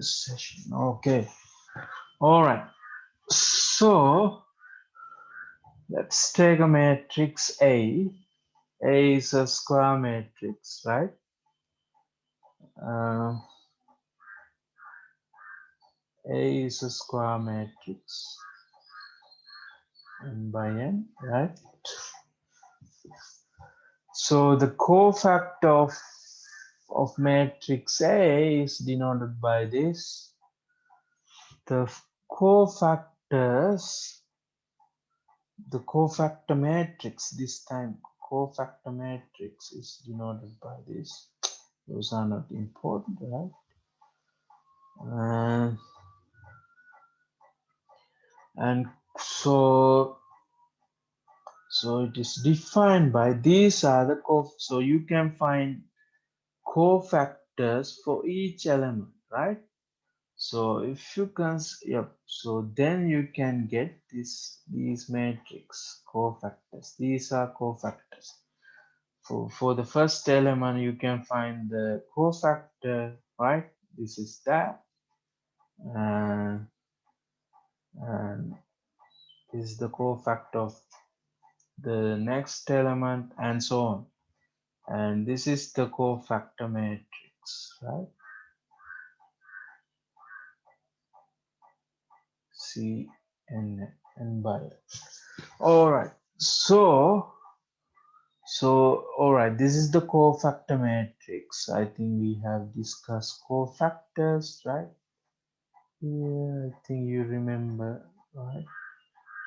Session. Okay. All right. So let's take a matrix A. A is a square matrix, right? Uh, A is a square matrix n by n, right? So the cofactor of matrix A is denoted by this. The cofactors, the cofactor matrix, this time cofactor matrix is denoted by this. Those are not important, right? And so it is defined by these are the so you can find cofactors for each element, right? So if you can, yep, so then you can get these matrix cofactors. These are cofactors. For the first element, you can find the cofactor, right? This is that, and this is the cofactor of the next element, and so on. And this is the cofactor matrix, right? C n by L. All right. So all right. This is the cofactor matrix. I think we have discussed cofactors, right? Yeah, I think you remember, right?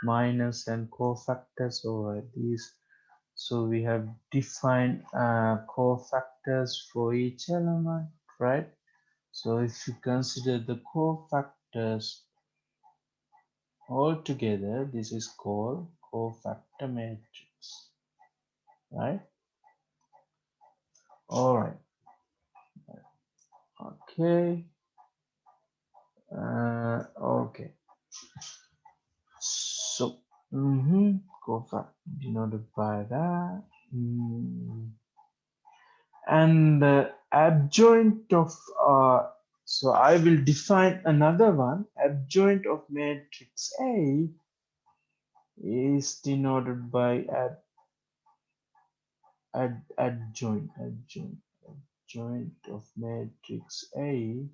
Minus and cofactors. All right. These. So we have defined cofactors for each element, right? So if you consider the cofactors all together, this is called cofactor matrix, right? All right. Okay. Okay. So, cofactor denoted by that. And the adjoint of so I will define another one. Adjoint of matrix A is denoted by adjoint of matrix A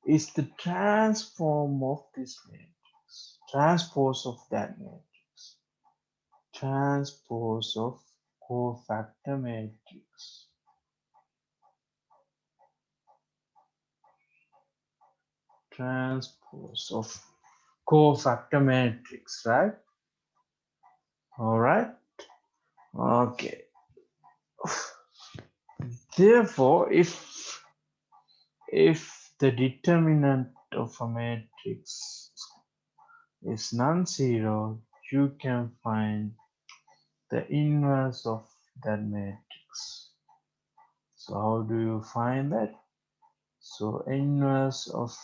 is the transform of this matrix, transpose of that matrix, transpose of cofactor matrix, transpose of cofactor matrix, right? All right. Okay. Therefore, if the determinant of a matrix is non-zero, you can find the inverse of that matrix. So how do you find that? So inverse of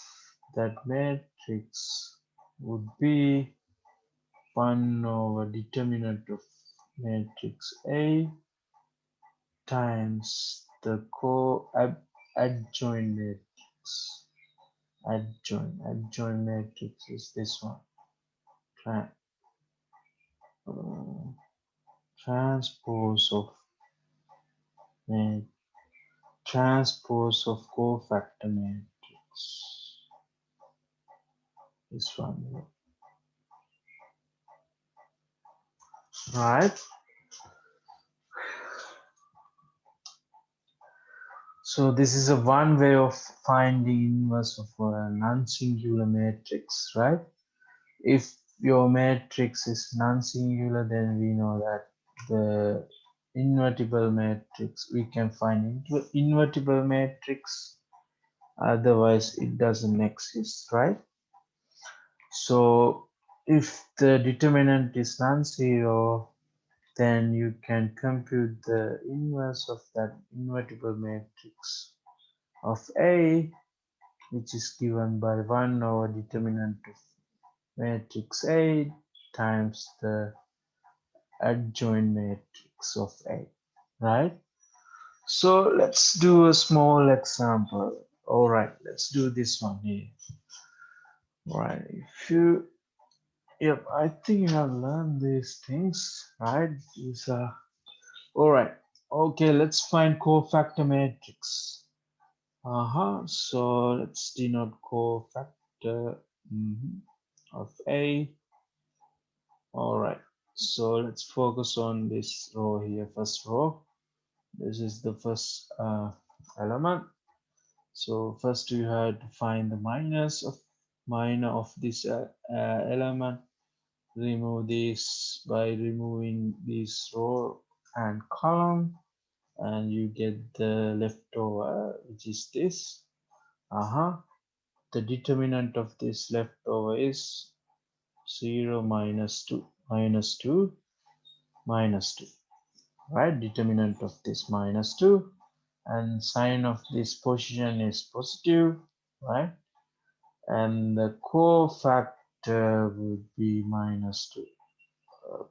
that matrix would be 1 over determinant of matrix A times the adjoint matrix. Adjoint matrix is this one. Transpose of cofactor matrix. This one here. Right. So this is a one way of finding inverse of a non-singular matrix, right? If your matrix is non-singular, then we know that the invertible matrix, we can find invertible matrix, otherwise it doesn't exist, right? So if the determinant is non-zero, then you can compute the inverse of that invertible matrix of A, which is given by 1 over determinant of matrix A times the adjoint matrix of A, right? So let's do a small example. All right, let's do this one here. Right, if you, yep, I think you have learned these things, right? These are, all right. Okay, let's find cofactor matrix. So let's denote cofactor of A. All right, so let's focus on this row here, first row. This is the first element. So first you have to find the minor of this element. Remove this by removing this row and column, and you get the leftover, which is this. The determinant of this leftover is 0 minus 2 minus 2 minus 2, right? Determinant of this minus 2, and sign of this position is positive, right? And the cofactor would be minus 2.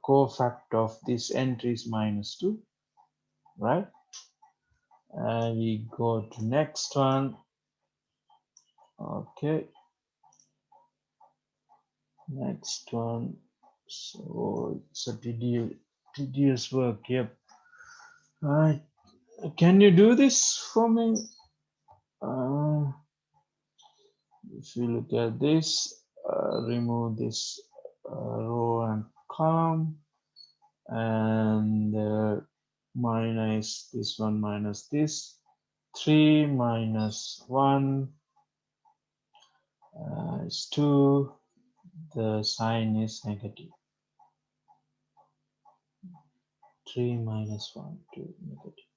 Cofactor of this entry is minus 2, right? And we go to next one. Okay, next one. So it's a tedious work. Yep. All right. Can you do this for me? If you look at this, remove this row and column, and minus this one minus this. 3 minus 1 is 2. The sign is negative. 3 minus 1, 2, negative.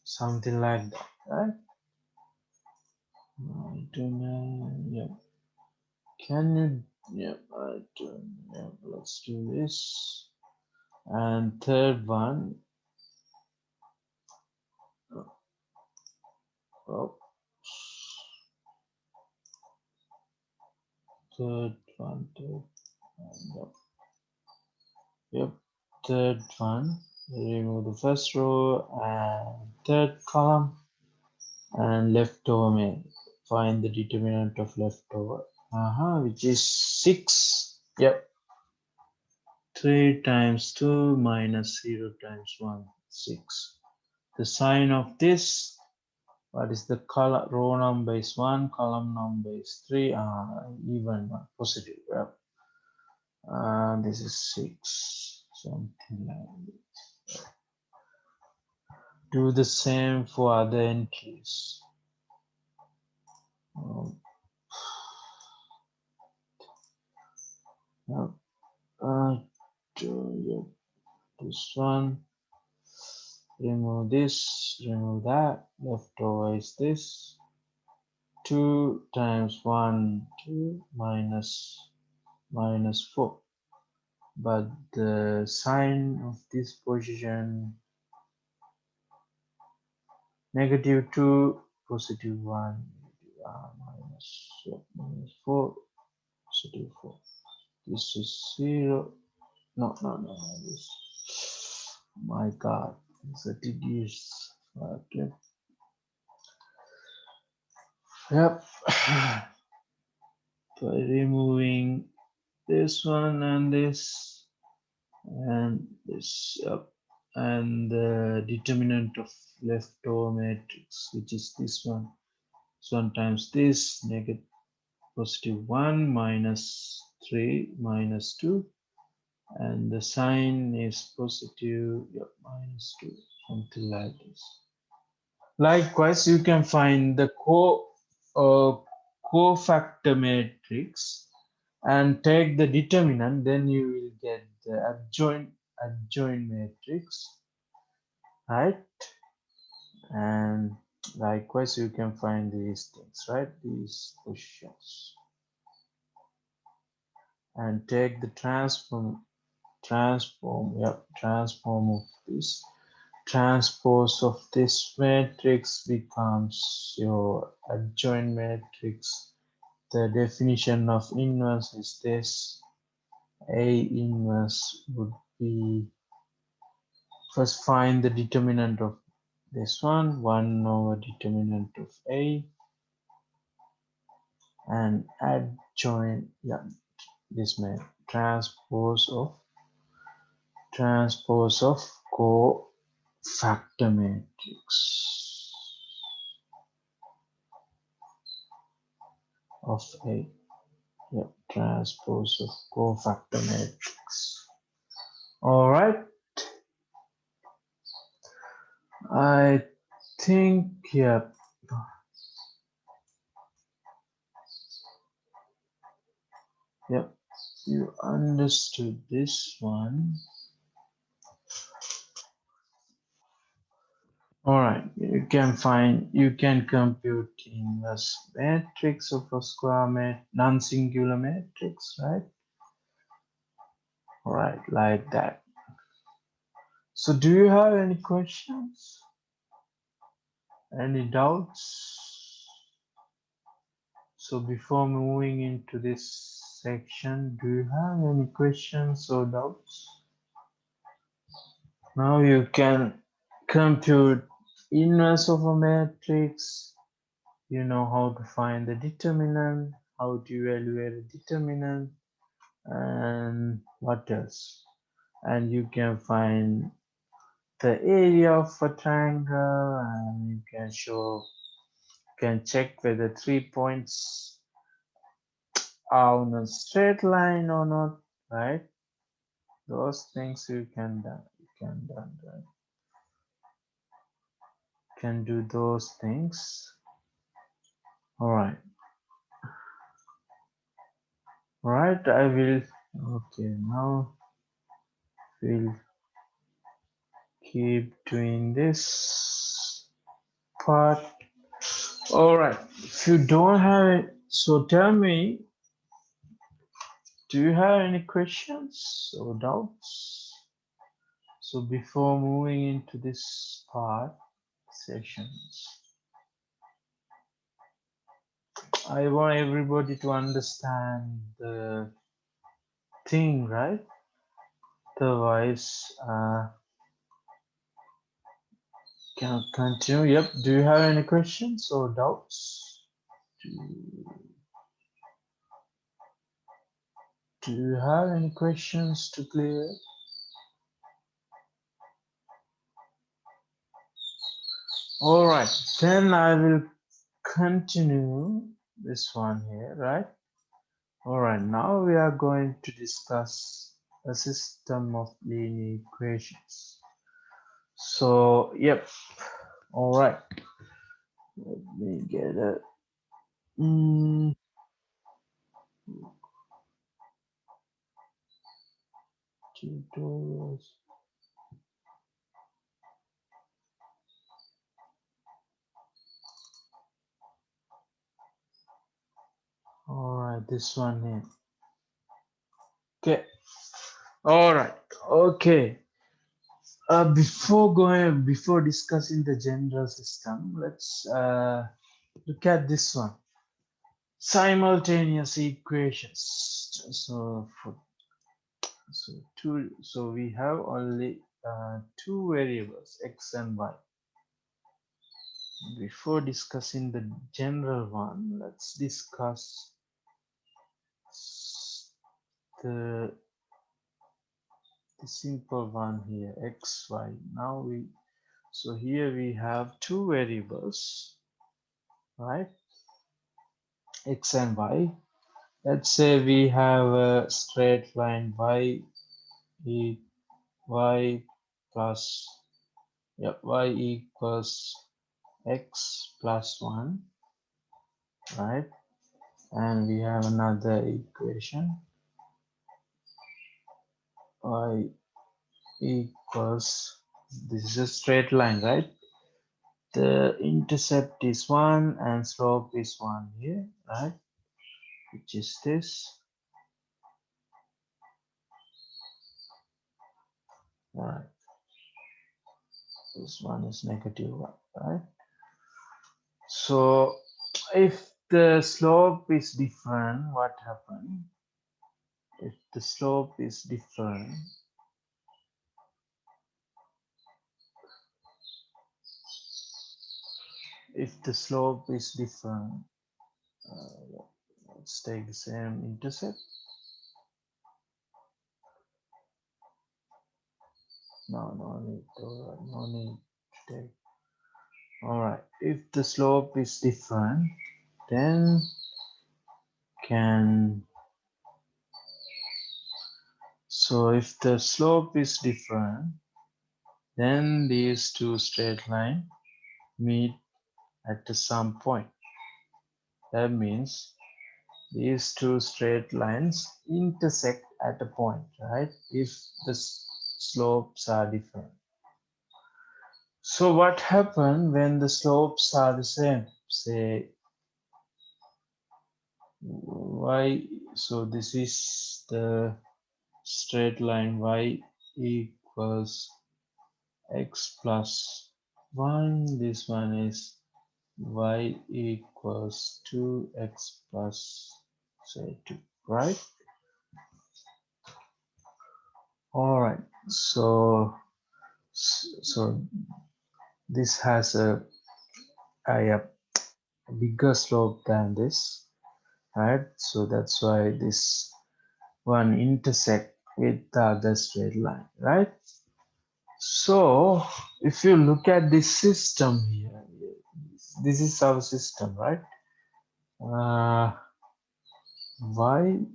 Something like that, right? Yeah. Can you? Yeah, yeah, let's do this. And third one. Oh, third one. Yep, third one. Remove the first row and third column, and leftover main. Find the determinant of leftover. Which is 6. Yep. 3 times 2 minus 0 times 1, 6. The sign of this, what is the column? Row number is 1, column number is 3, even one, positive. Yep. This is 6, something like this. Do the same for other entries. This one, remove this, remove that, leftover is this. 2 times 1, 2 minus 4. But the sign of this position, negative 2, positive 1, minus 4, positive 4. This is 0. No. This. My God, it's a tedious. Okay. Yep. By removing this one and this up, and the determinant of leftover matrix, which is this one. So 1 times this, negative positive 1 minus 3 minus 2, and the sign is positive, minus 2, something like this. Likewise, you can find the cofactor matrix and take the determinant, then you will get the adjoint matrix, right? And likewise, you can find these things, right? These positions, and take the transform of this. Transpose of this matrix becomes your adjoint matrix. The definition of inverse is this. A inverse would be, first find the determinant of this one, 1 over determinant of A, and adjoint, yeah, this may transpose of cofactor matrix of a, yeah, transpose of cofactor matrix. All right, I think, yeah, yep, you understood this one. All right, you can compute inverse matrix of a square non-singular matrix, right? All right, like that. So do you have any questions? Any doubts? So before moving into this section, do you have any questions or doubts? Now you can compute inverse of a matrix. You know how to find the determinant, how to evaluate the determinant, and what else? And you can find the area of a triangle, and you can check whether 3 points are on a straight line or not, right? Those things you can do, right? Can do those things. All right. All right, I will. Okay, now we'll keep doing this part. All right. If you don't have it, so tell me, do you have any questions or doubts? So before moving into this part sessions, I want everybody to understand the thing, right? Otherwise, cannot continue. Yep. Do you have any questions or doubts? Do you have any questions to clear? All right, then I will continue this one here, right? All right, now we are going to discuss a system of linear equations. So, yep. All right. Let me get a tutorials. All right, this one here. Okay. All right. Okay. Before discussing the general system, let's look at this one. Simultaneous equations. So we have only two variables, x and y. Before discussing the general one, let's discuss the simple one here, x, y. So here we have two variables, right? X and y. Let's say we have a straight line y plus, yeah, y equals x plus 1, right? And we have another equation, y equals, this is a straight line, right? The intercept is 1 and slope is 1 here, right? Which is this, right? This one is -1, right? So if the slope is different, what happens? If the slope is different, if the slope is different, Let's take the same intercept. No need to take. All right, if the slope is different, then if the slope is different, then these two straight lines meet at some point. That means these two straight lines intersect at a point, right? If the slopes are different. So what happens when the slopes are the same? Say y, so this is the straight line y equals x plus 1. This one is y equals 2x plus say 2, right? All right, so this has a bigger slope than this, right? So that's why this one intersect with the other straight line, right? So if you look at this system here, this is our system, right? Y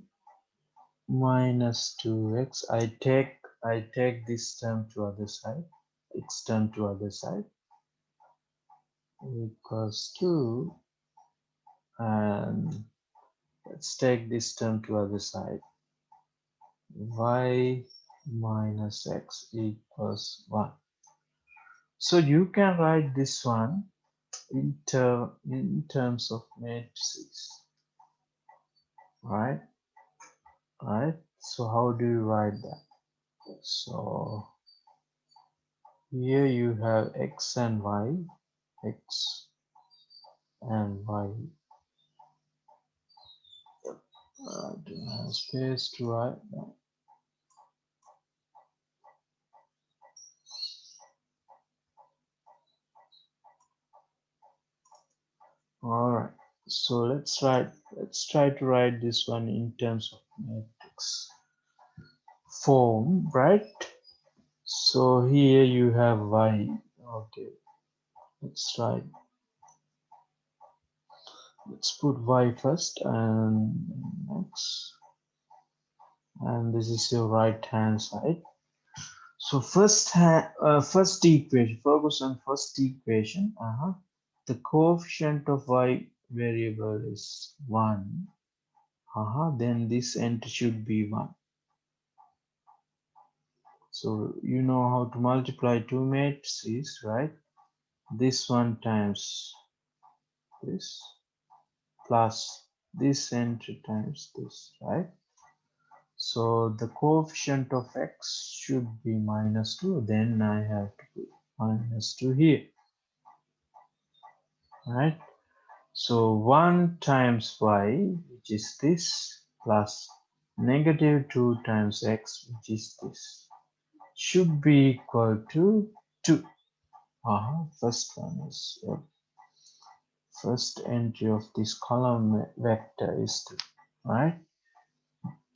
minus 2x, I take this term to other side, x term to other side, equals 2, and let's take this term to other side, y minus x equals 1. So you can write this one in terms of matrices, right? So how do you write that? So here you have x and y, x and y. I don't have space to write that. All right. So let's try to write this one in terms of matrix form, right? So here you have y. Okay. Let's put y first and x, and this is your right hand side. So first equation, focus on first equation. The coefficient of y variable is 1. Then this entry should be 1. So you know how to multiply two matrices, right? This one times this plus this entry times this, right? So the coefficient of x should be minus 2. Then I have to put minus 2 here, right? So 1 times y, which is this, plus negative 2 times x, which is this, should be equal to 2. First one is first entry of this column vector is 2, right?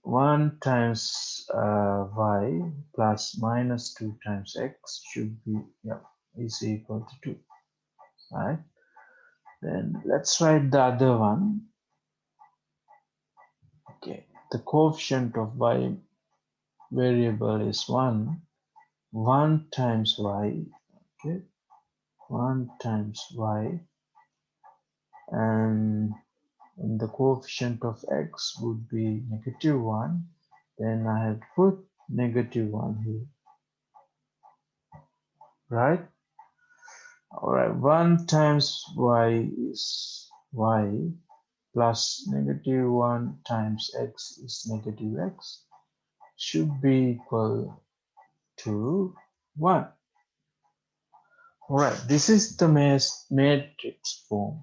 1 times y plus minus 2 times x should be is equal to 2, right? Then let's write the other one. Okay, the coefficient of y variable is 1. 1 times y, okay, 1 times y, and the coefficient of x would be negative 1. Then I have to put negative 1 here, right? All right, 1 times y is y, plus negative 1 times x is negative x, should be equal to 1. All right, this is the matrix form.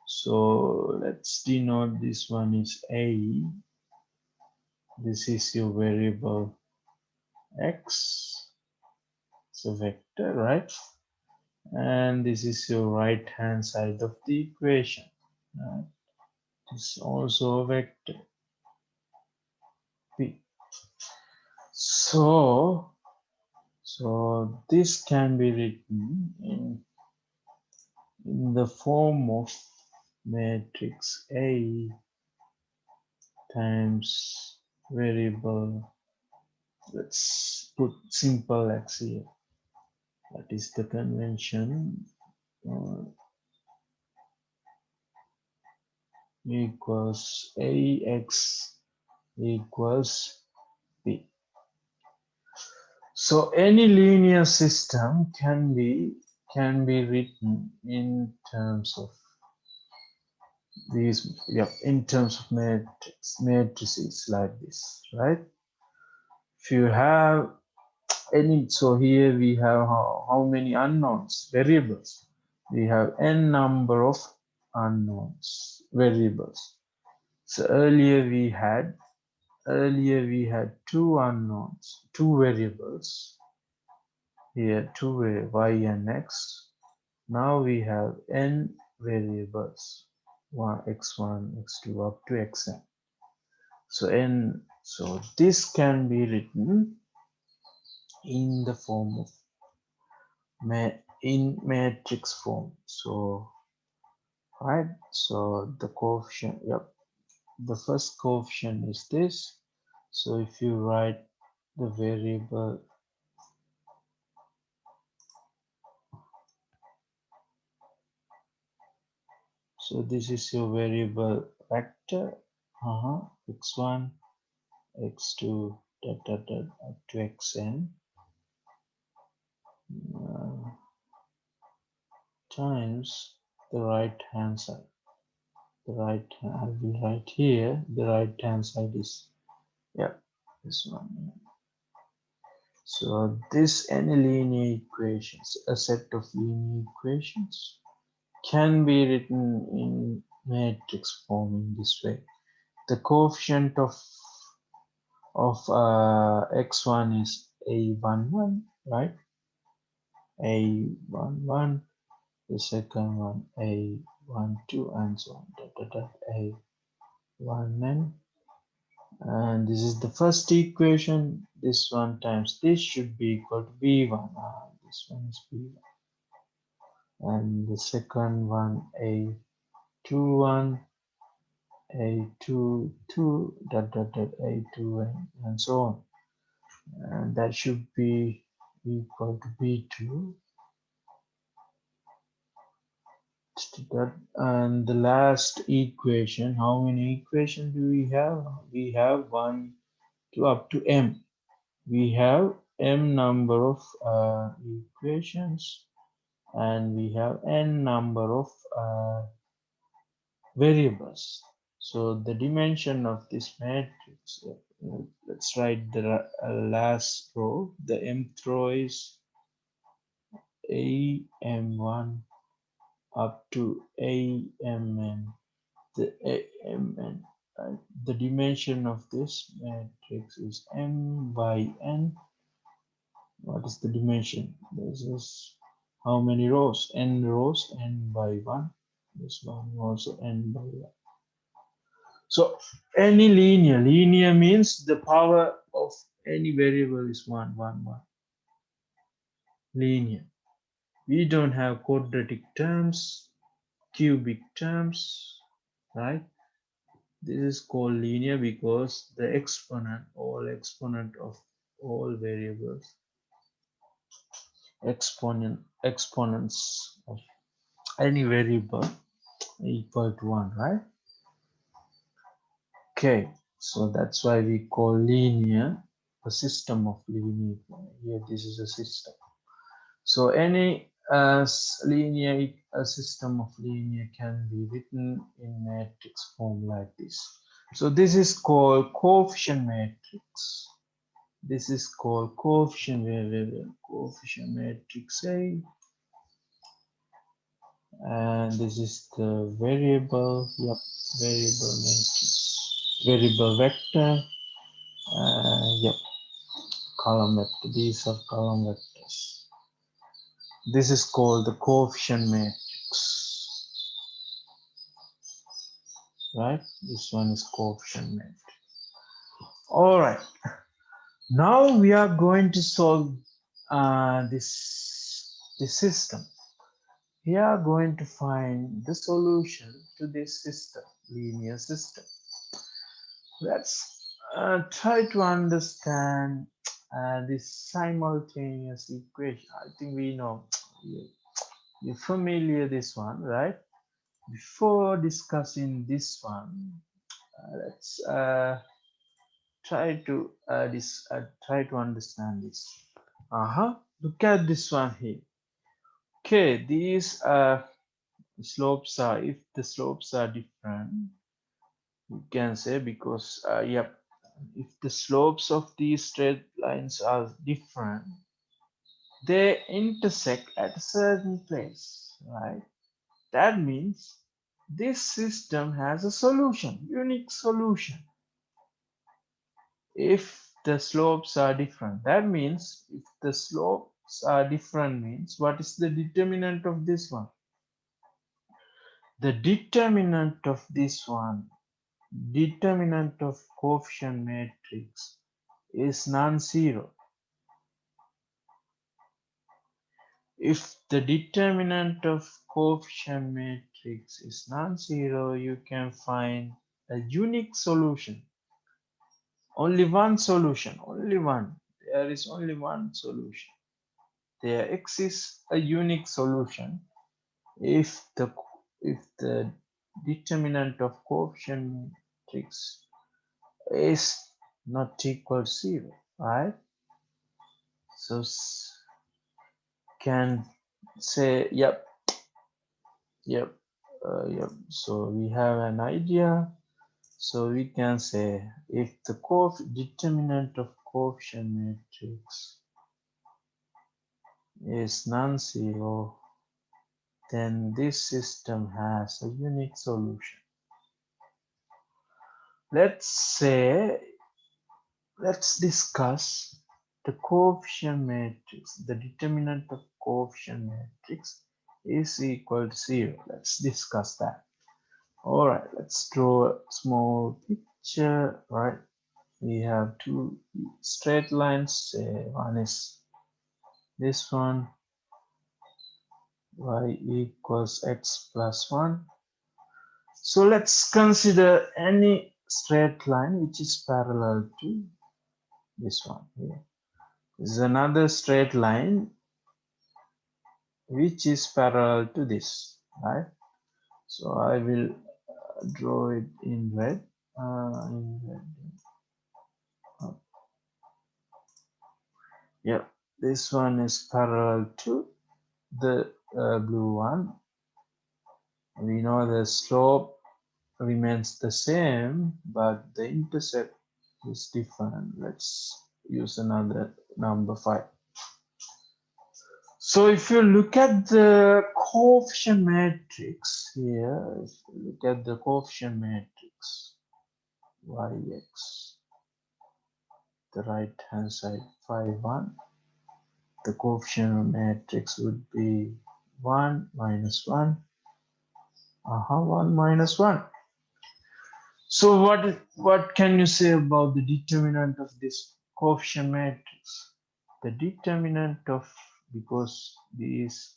So let's denote this one is A. This is your variable x. It's a vector, right? And this is your right hand side of the equation. Right? is also a vector P. So this can be written in the form of matrix A times variable. Let's put simple X here. That is the convention. Equals AX equals B. So any linear system can be written in terms of these, in terms of matrices like this, right? If you have any, so here we have how many unknowns, variables. We have n number of unknowns, variables. So earlier we had two unknowns, two variables. Here two y and x. Now we have n variables, x1, x2 up to xn. So this can be written in the form of in matrix form. So right, so the coefficient, the first coefficient is this. So if you write the variable, so this is your variable vector, x1, x2, up to xn, times the right hand side. I will write here, the right hand side is, this one. So this any linear equations, a set of linear equations, can be written in matrix form in this way. The coefficient of x1 is a11, right? a11, the second one a12, and so on, a1n, and this is the first equation. This one times this should be equal to b1. This one is b1, and the second one a21, a22, a2, and so on, and that should be equal to b2. And the last equation, how many equations do we have? We have 1 to up to m. We have m number of equations, and we have n number of variables. So the dimension of this matrix, let's write the last row. The mth row is am1 up to amn. The amn, the dimension of this matrix is m by n. What is the dimension? This is how many rows? N rows, n by 1. This one also n by 1. So any linear means the power of any variable is 1, 1, 1. Linear. We don't have quadratic terms, cubic terms, right? This is called linear because the exponent of all variables, exponents of any variable equal to 1, right? Okay, so that's why we call linear a system of linear. Here this is a system. So any linear system of linear can be written in matrix form like this. So this is called coefficient matrix. This is called coefficient matrix A, and this is the variable, variable matrix, variable vector, column vector. These are column vectors. This is called the coefficient matrix. right? This one is coefficient matrix. All right. Now we are going to solve this system. We are going to find the solution to this system, linear system. Let's try to understand this simultaneous equation. I think we know, you're familiar this one, right? Before discussing this one, let's try to understand this. Look at this one here. Okay, these slopes are, if the slopes are different, you can say, because yep, if the slopes of these straight lines are different, they intersect at a certain place, right? That means this system has a solution, unique solution. If the slopes are different, that means if the slopes are different means what is the determinant of this one? The determinant of this one, determinant of coefficient matrix is non-zero. If the determinant of coefficient matrix is non-zero, you can find a unique solution. Only one solution, only one. There is only one solution. There exists a unique solution if the determinant of coefficient matrix is not equal to zero, right? So can say yep. So we have an idea. So we can say if the determinant of coefficient matrix is non-zero, then this system has a unique solution. Let's discuss the coefficient matrix. The determinant of coefficient matrix is equal to zero. Let's discuss that. All right, let's draw a small picture. All right, we have two straight lines. One is this one, y equals x plus 1. So let's consider any straight line which is parallel to this one here. This is another straight line which is parallel to this, right? So I will draw it in red. Yeah, this one is parallel to the blue one. We know the slope remains the same, but the intercept is different. Let's use another number 5. So if you look at the coefficient matrix here, if you look at the coefficient matrix, yx, the right hand side 5, 1, the coefficient matrix would be 1 minus 1, 1 minus 1. So what can you say about the determinant of this coefficient matrix? The determinant of, because these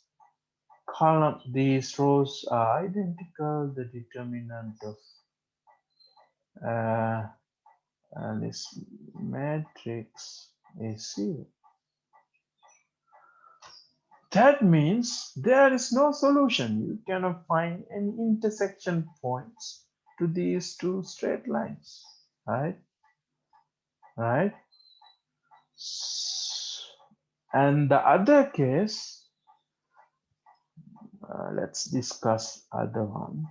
rows are identical, the determinant of this matrix is 0. That means there is no solution. You cannot find any intersection points to these two straight lines, right? Right? And the other case, let's discuss other one.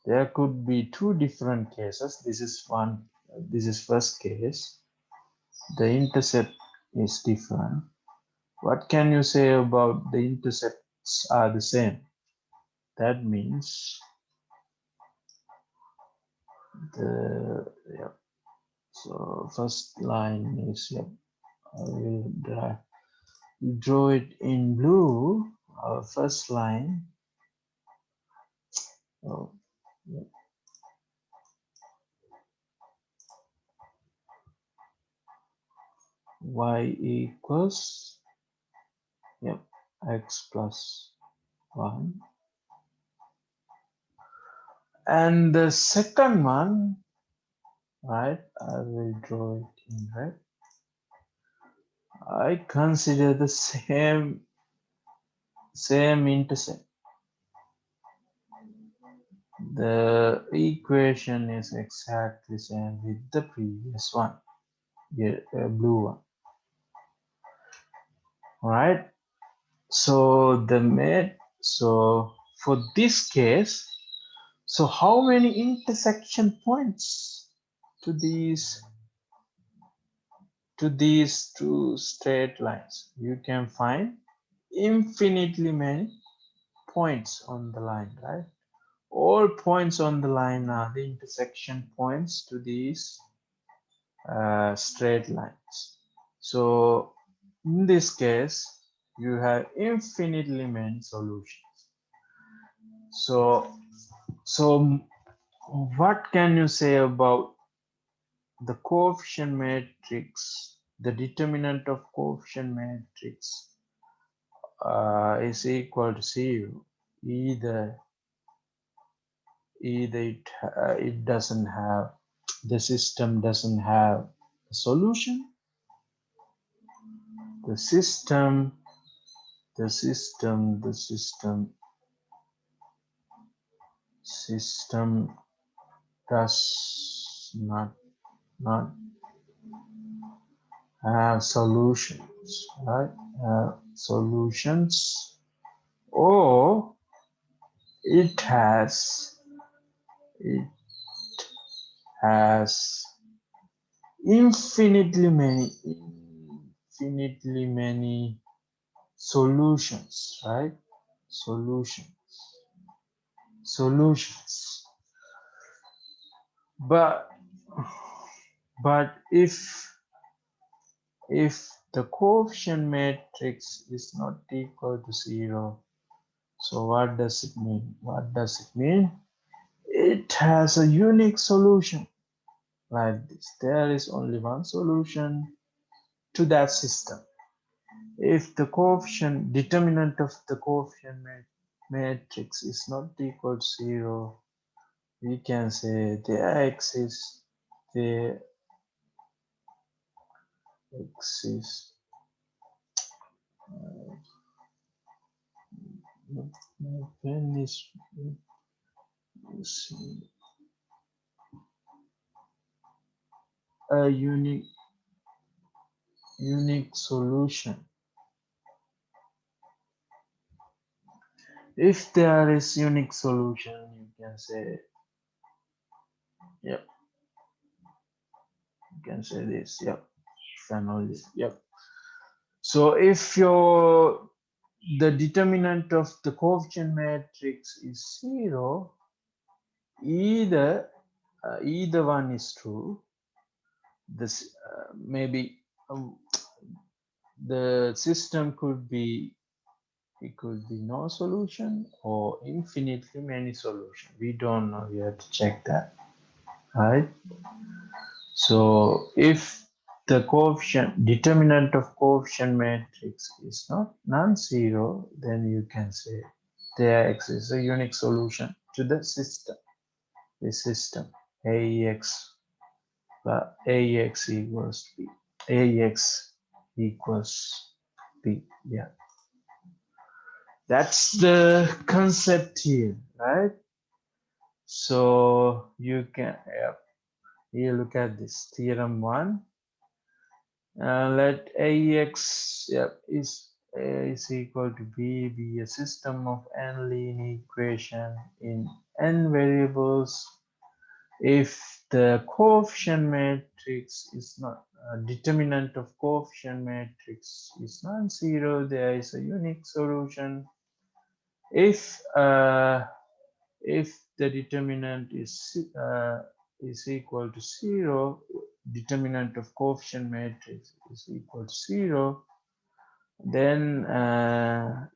There could be two different cases. This is one. This is first case. The intercept is different. What can you say about the intercepts are the same? That means the so first line is I will draw it in blue. Our first line. Oh, y equals, yep, x plus 1. And the second one, right, I will draw it in red. I consider the same intercept. The equation is exactly same with the previous one, yeah, blue one. All right. So so for this case, so how many intersection points to these two straight lines? You can find infinitely many points on the line, right? All points on the line are the intersection points to these straight lines. So in this case, you have infinitely many solutions. So what can you say about the coefficient matrix? The determinant of coefficient matrix is equal to 0. Either it doesn't have, the system doesn't have a solution. The system does not have solutions, right? Solutions, or it has infinitely many solutions, right? Solutions. But if the coefficient matrix is not equal to 0, so what does it mean? It has a unique solution like this. There is only one solution to that system. If the determinant of the coefficient matrix is not equal to 0, we can say there exists the pen is a unique solution. If there is unique solution, you can say, yep, you can say this, yep, finally, yep. So if the determinant of the coefficient matrix is 0, either one is true. This maybe the system could be no solution or infinitely many solutions. We don't know. We have to check that, right? So if the determinant of coefficient matrix is not non-zero, then you can say there exists a unique solution to the system. The system AX equals B. AX equals B. Yeah, that's the concept here, right? So you can, you look at this theorem 1. Let AX is equal to B be a system of n linear equation in n variables. If the coefficient matrix is not determinant of coefficient matrix is non-zero, there is a unique solution. If the determinant is equal to 0, determinant of coefficient matrix is equal to 0, then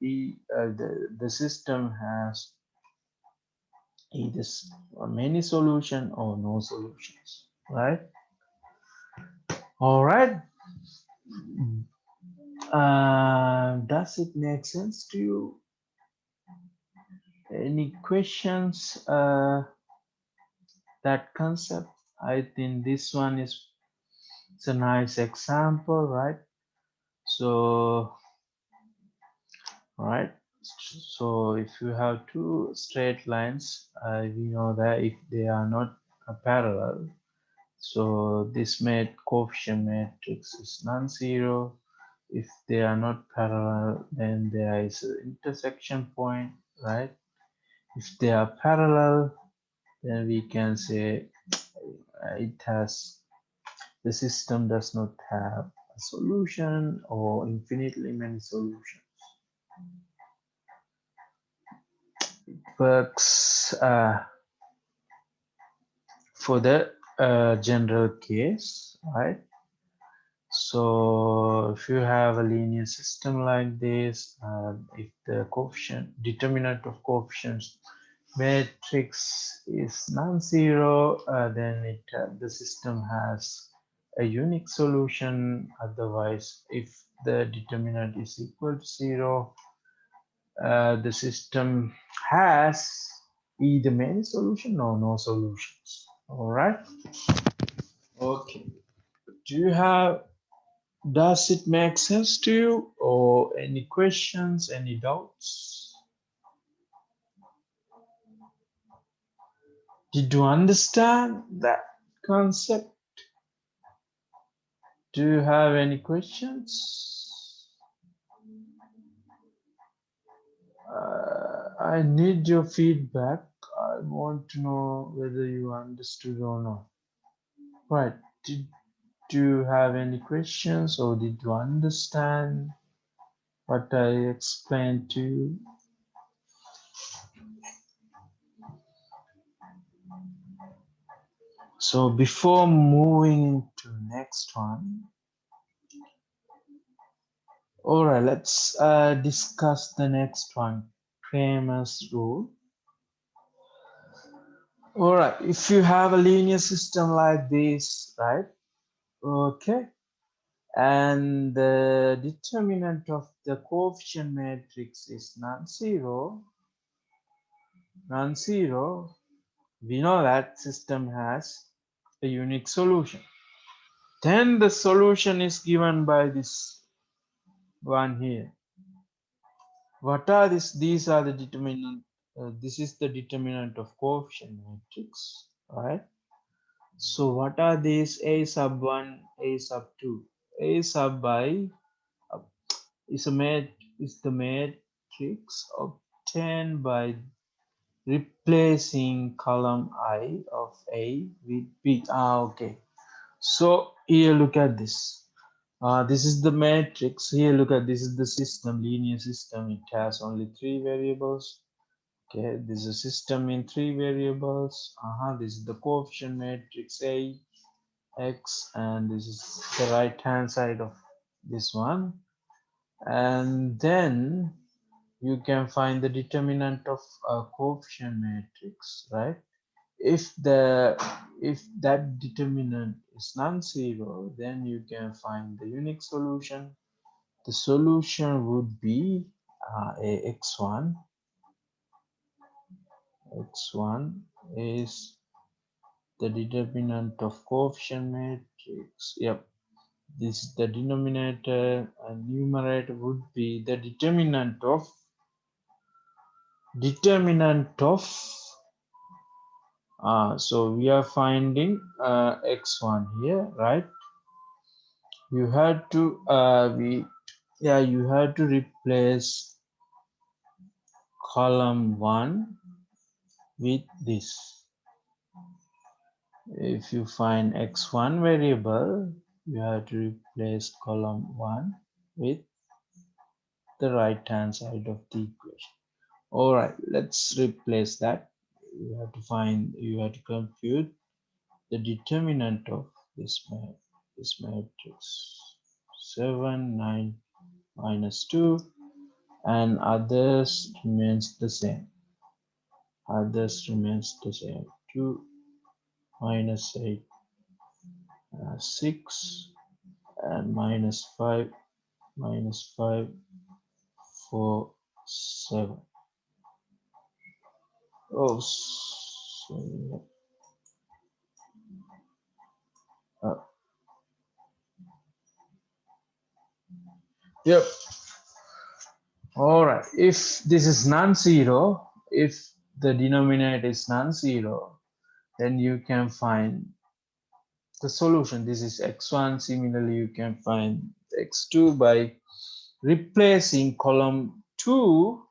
the system has either many solution or no solutions, right? All right. Does it make sense to you? Any questions? That concept, I think this one is, it's a nice example, right? So, right. So if you have two straight lines, we know that if they are not parallel, so this coefficient matrix is non-zero. If they are not parallel, then there is an intersection point, right? If they are parallel, then we can say the system does not have a solution or infinitely many solutions. Works for the general case, right? So if you have a linear system like this, if the determinant of coefficients matrix is non-zero, then the system has a unique solution. Otherwise, if the determinant is equal to zero, the system has either many solution or no solutions. All right. Okay. Does it make sense to you, or any questions, any doubts? Did you understand that concept? Do you have any questions? I need your feedback. I want to know whether you understood or not. Right. Did you have any questions, or did you understand what I explained to you? So before moving to next one, all right, let's discuss the next one, Cramer's rule. All right, if you have a linear system like this, right? Okay, and the determinant of the coefficient matrix is non-zero, we know that system has a unique solution. Then the solution is given by this one here. What are this? These are the determinant. This is the determinant of coefficient matrix, right? So what are these? A sub 1, A sub 2. A sub I is the matrix obtained by replacing column I of A with B. Okay. So here look at this. This is the matrix. Here look at this is the system, linear system. It has only three variables. Okay, this is a system in three variables. This is the coefficient matrix A, X, and this is the right hand side of this one. And then you can find the determinant of a coefficient matrix, right? If that determinant is non-zero, then you can find the unique solution. The solution would be x1. X1 is the determinant of coefficient matrix. Yep, this is the denominator, and numerator would be the determinant of so we are finding x1 here, right? You had to you had to replace column 1 with this. If you find x1 variable, you have to replace column 1 with the right hand side of the equation. All right, let's replace that. You have to compute the determinant of this matrix. 7, 9, minus 2, and others remains the same. 2 minus 8, 6, and -5, -5, 4, 7. Oh, sorry. Yep. All right. If this is non-zero, if the denominator is non-zero, then you can find the solution. This is x1. Similarly, you can find x2 by replacing column 2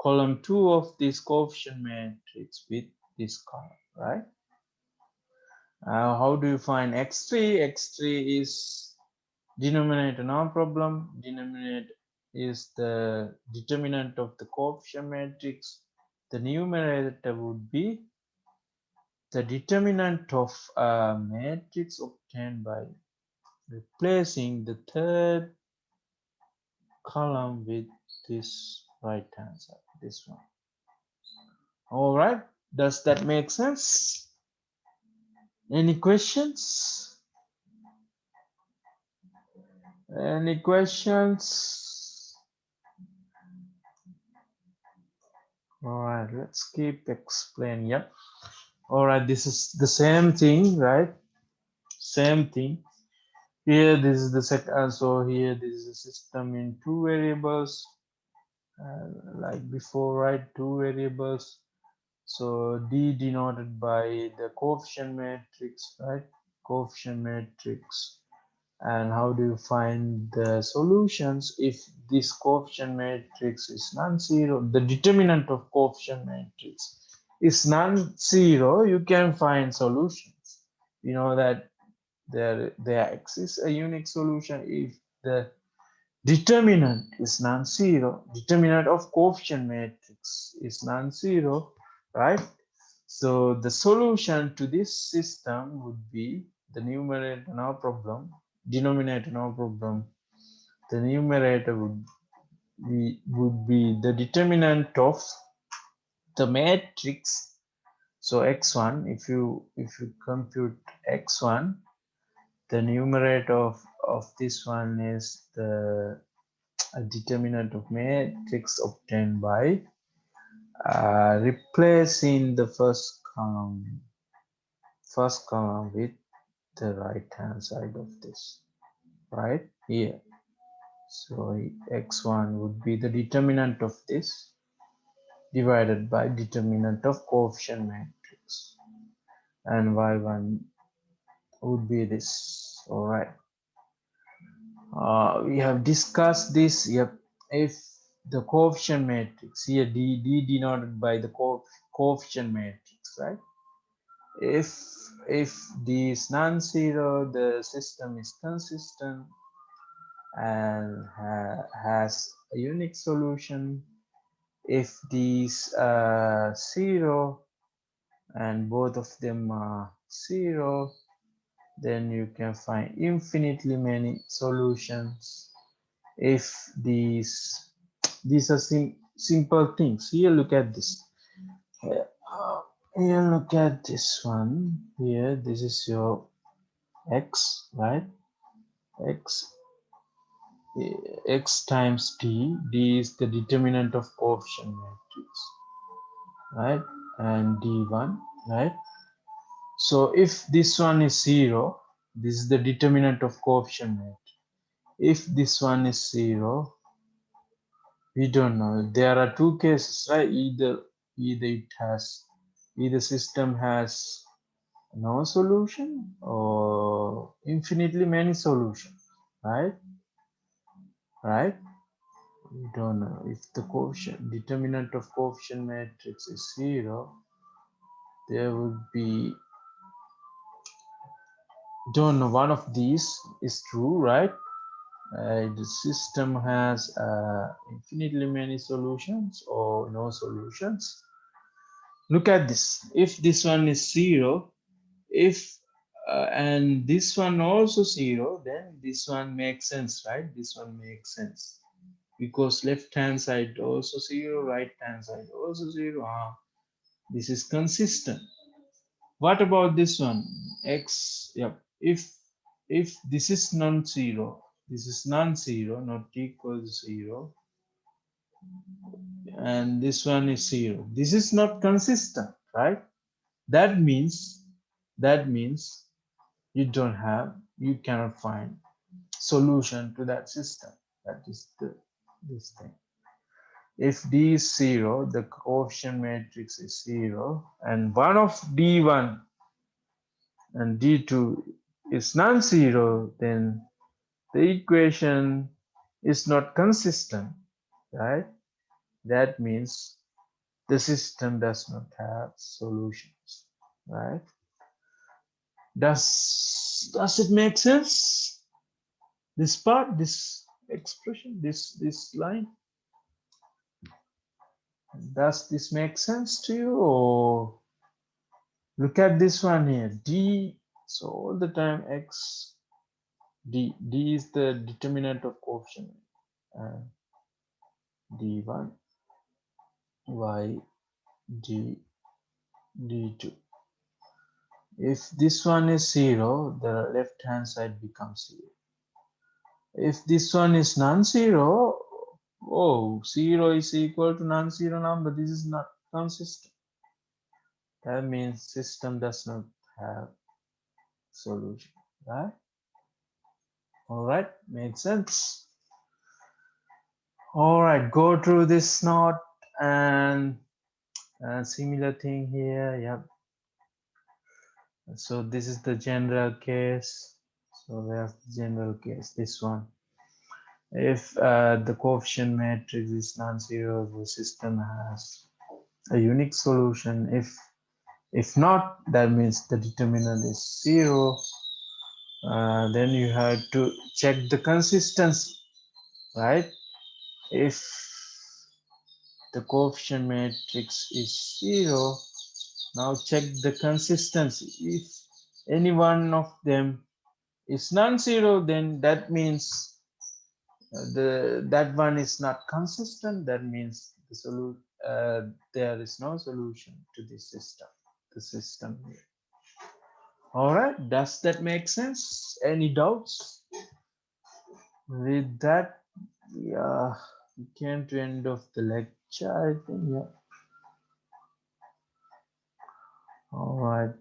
of this coefficient matrix with this column, right? How do you find x3? X3 is denominator, no problem. Denominator is the determinant of the coefficient matrix. The numerator would be the determinant of a matrix obtained by replacing the third column with this right hand side, this one. All right, does that make sense? Any questions? Any questions? All right, let's keep explaining. Yep. All right, this is the same thing, right? Same thing. Here, this is the set. So here, this is a system in two variables, like before, right? Two variables. So D denoted by the coefficient matrix, right? Coefficient matrix. And how do you find the solutions if this coefficient matrix is non-zero? The determinant of coefficient matrix is non-zero. You can find solutions. You know that there exists a unique solution if the determinant is non-zero. Determinant of coefficient matrix is non-zero, right? So the solution to this system would be the numerator, no problem. Denominator, no problem. The numerator would be the determinant of the matrix. So x1, if you compute x1, the numerator of this one is the determinant of matrix obtained by replacing the first column with the right hand side of this, right here. So x1 would be the determinant of this divided by determinant of coefficient matrix, and y1 would be this. All right. We have discussed this. Yep. If the coefficient matrix here, D denoted by the coefficient matrix, right? If D is non-zero, the system is consistent and has a unique solution. If these are zero and both of them are zero, then you can find infinitely many solutions. If these are simple things. Here, look at this. Here, look at this one. Here, this is your x, right? X times d is the determinant of coefficient matrix, right? And d1, right? So if this one is zero, this is the determinant of coefficient matrix. If this one is zero, we don't know. There are two cases, right? Either system has no solution or infinitely many solutions, right? We don't know. If the coefficient determinant of coefficient matrix is zero, there would be, don't know, one of these is true, right? The system has infinitely many solutions or no solutions. Look at this. If this one is zero, if and this one also zero, then this one makes sense, right? This one makes sense because left hand side also zero, right hand side also zero. This is consistent. What about this one? X, yep. If if this is non-zero, this is non-zero, not equal to 0, and this one is 0, this is not consistent, right? That means you cannot find solution to that system. That is this thing. If D is 0, the coefficient matrix is 0, and one of D1 and D2 is non-zero, then the equation is not consistent, right? That means the system does not have solutions, right? Does it make sense? This part, this expression, this line, does this make sense to you? Or look at this one here, D. So all the time x d is the determinant of coefficient, d1 y d d2. If this one is 0, the left hand side becomes 0. If this one is non-zero, oh, 0 is equal to non-zero number. This is not consistent. That means system does not have solution, right? All right, makes sense. All right, go through this note and similar thing here. Yep. So this is the general case. So there's the general case, this one. If the coefficient matrix is non-zero, the system has a unique solution. If not, that means the determinant is 0. Then you have to check the consistency, right? If the coefficient matrix is 0, now check the consistency. If any one of them is non-zero, then that means that one is not consistent. That means there is no solution to this system. The system here. All right, does that make sense? Any doubts? With that, yeah, we came to end of the lecture, I think. Yeah. All right.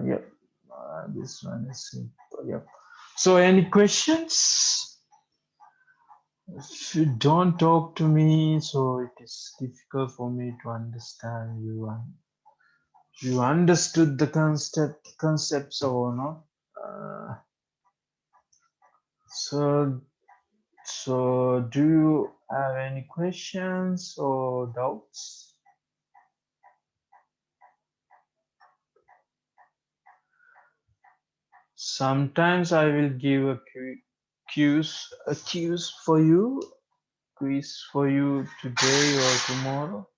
Yep. This one is simple. Yep. So, any questions? If you don't talk to me, so it is difficult for me to understand you. You understood the concepts or not? So do you have any questions or doubts? Sometimes I will give a quiz for you today or tomorrow.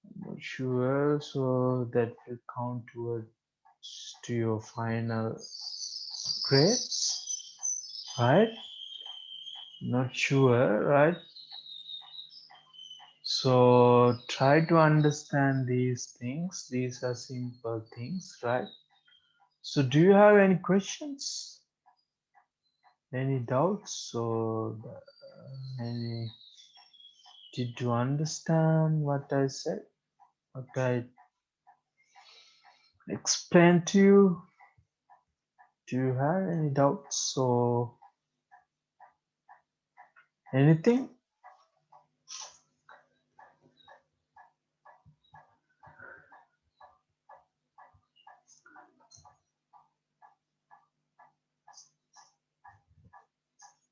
I'm not sure, so that will count towards to your final grades, right? Not sure, right? So try to understand these things. These are simple things, right? So do you have any questions? Any doubts? So any, did you understand what I said? What I explained to you? Do you have any doubts or anything?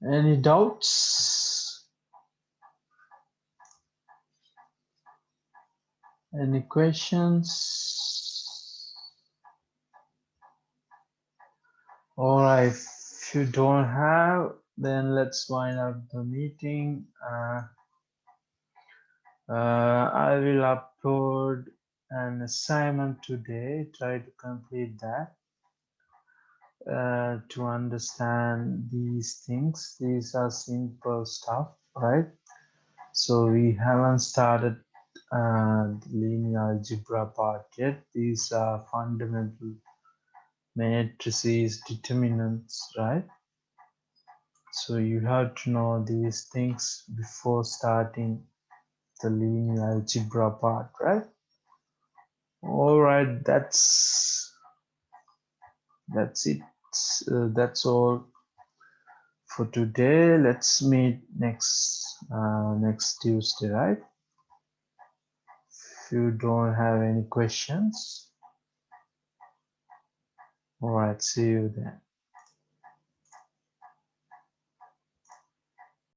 Any doubts? Any questions? All right, if you don't have, then let's wind up the meeting. I will upload an assignment today. Try to complete that to understand these things. These are simple stuff, right? So we haven't started the linear algebra part yet. These are fundamental matrices, determinants, right? So you have to know these things before starting the linear algebra part, right? All right, that's it. That's all for today. Let's meet next Tuesday, right? If you don't have any questions, all right, see you then.